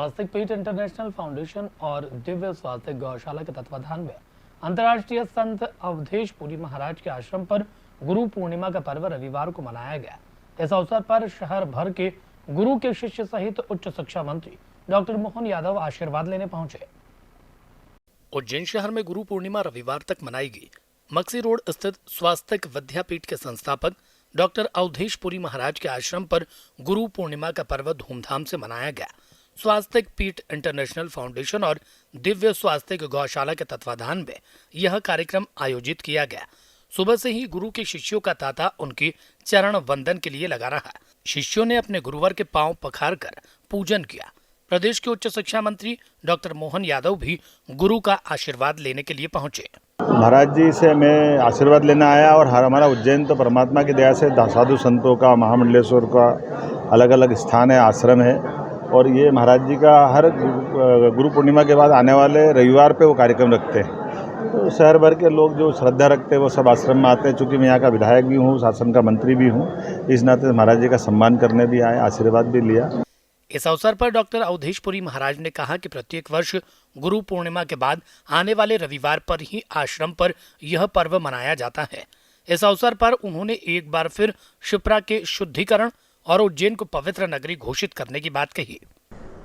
स्वास्तिक पीठ international foundation और दिव्य स्वास्तिक गौशाला के तत्वाधान में अंतर्राष्ट्रीय संत अवधेश पुरी महाराज के आश्रम पर गुरु पूर्णिमा का पर्व रविवार को मनाया गया। इस अवसर पर शहर भर के गुरु के शिष्य सहित उच्च शिक्षा मंत्री डॉक्टर मोहन यादव आशीर्वाद लेने पहुंचे। उज्जैन शहर में गुरु पूर्णिमा रविवार तक मनाई गई। मक्सी रोड स्थित स्वास्तिक विद्यापीठ के संस्थापक डॉक्टर अवधेश पुरी महाराज के आश्रम पर गुरु पूर्णिमा का पर्व धूमधाम से मनाया गया। स्वास्तिक पीठ इंटरनेशनल फाउंडेशन और दिव्य स्वास्तिक गौशाला के तत्वाधान में यह कार्यक्रम आयोजित किया गया। सुबह से ही गुरु के शिष्यों का तांता उनकी चरण वंदन के लिए लगा रहा। शिष्यों ने अपने गुरुवर के पांव पखारकर पूजन किया। प्रदेश के उच्च शिक्षा मंत्री डॉक्टर मोहन यादव भी गुरु का आशीर्वाद लेने के लिए पहुंचे। महाराज जी से मैं आशीर्वाद लेना आया और हमारा उज्जैन तो परमात्मा की दया से साधु संतों का, महामंडलेश्वर का अलग अलग स्थान है, आश्रम है। और ये महाराज जी का हर गुरु पूर्णिमा के बाद आने वाले रविवार पे वो कार्यक्रम रखते हैं। तो शहर भर के लोग जो श्रद्धा रखते हैं वो सब आश्रम में आते हैं। चूँकि मैं यहाँ का विधायक भी हूँ, शासन का मंत्री भी हूँ, इस नाते महाराज जी का सम्मान करने भी आए, आशीर्वाद भी लिया। इस अवसर पर डॉक्टर अवधेश पुरी महाराज ने कहा कि प्रत्येक वर्ष गुरु पूर्णिमा के बाद आने वाले रविवार पर ही आश्रम पर यह पर्व मनाया जाता है। इस अवसर पर उन्होंने एक बार फिर शिप्रा के शुद्धिकरण और उज्जैन को पवित्र नगरी घोषित करने की बात कही।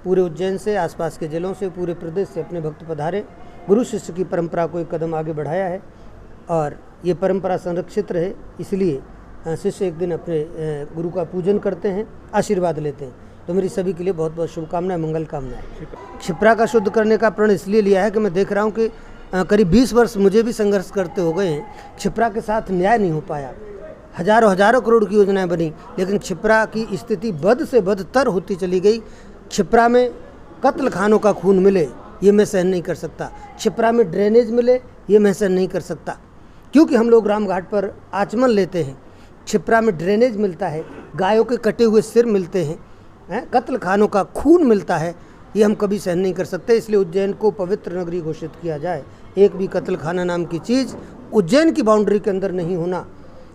पूरे उज्जैन से, आसपास के जिलों से, पूरे प्रदेश से अपने भक्त पधारे, गुरु शिष्य की परंपरा को एक कदम आगे बढ़ाया है और ये परंपरा संरक्षित रहे, इसलिए शिष्य एक दिन अपने गुरु का पूजन करते हैं, आशीर्वाद लेते हैं। तो मेरी सभी के लिए बहुत बहुत शुभकामनाएं, मंगल कामनाएं। क्षिप्रा का शुद्ध करने का प्रण इसलिए लिया है कि मैं देख रहा हूं कि करीब 20 वर्ष मुझे भी संघर्ष करते हो गए हैं। क्षिप्रा के साथ न्याय नहीं हो पाया। हजारों करोड़ की योजनाएं बनी, लेकिन क्षिप्रा की स्थिति बद से बदतर होती चली गई। क्षिप्रा में कत्ल खानों का खून मिले, ये मैं सहन नहीं कर सकता। क्षिप्रा में ड्रेनेज मिले, ये मैं सहन नहीं कर सकता। क्योंकि हम लोग रामघाट पर आचमन लेते हैं, क्षिप्रा में ड्रेनेज मिलता है, गायों के कटे हुए सिर मिलते हैं, कत्ल खानों का खून मिलता है, ये हम कभी सहन नहीं कर सकते। इसलिए उज्जैन को पवित्र नगरी घोषित किया जाए। एक भी कत्ल खाना नाम की चीज़ उज्जैन की बाउंड्री के अंदर नहीं होना।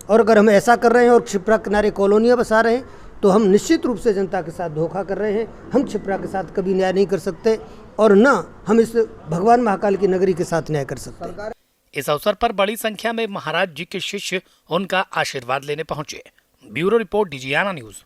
और अगर हम ऐसा कर रहे हैं और क्षिप्रा किनारे कॉलोनियाँ बसा रहे हैं तो हम निश्चित रूप से जनता के साथ धोखा कर रहे हैं। हम क्षिप्रा के साथ कभी न्याय नहीं कर सकते और न हम इस भगवान महाकाल की नगरी के साथ न्याय कर सकते। इस अवसर पर बड़ी संख्या में महाराज जी के शिष्य उनका आशीर्वाद लेने पहुंचे। ब्यूरो रिपोर्ट, डीजीआना न्यूज।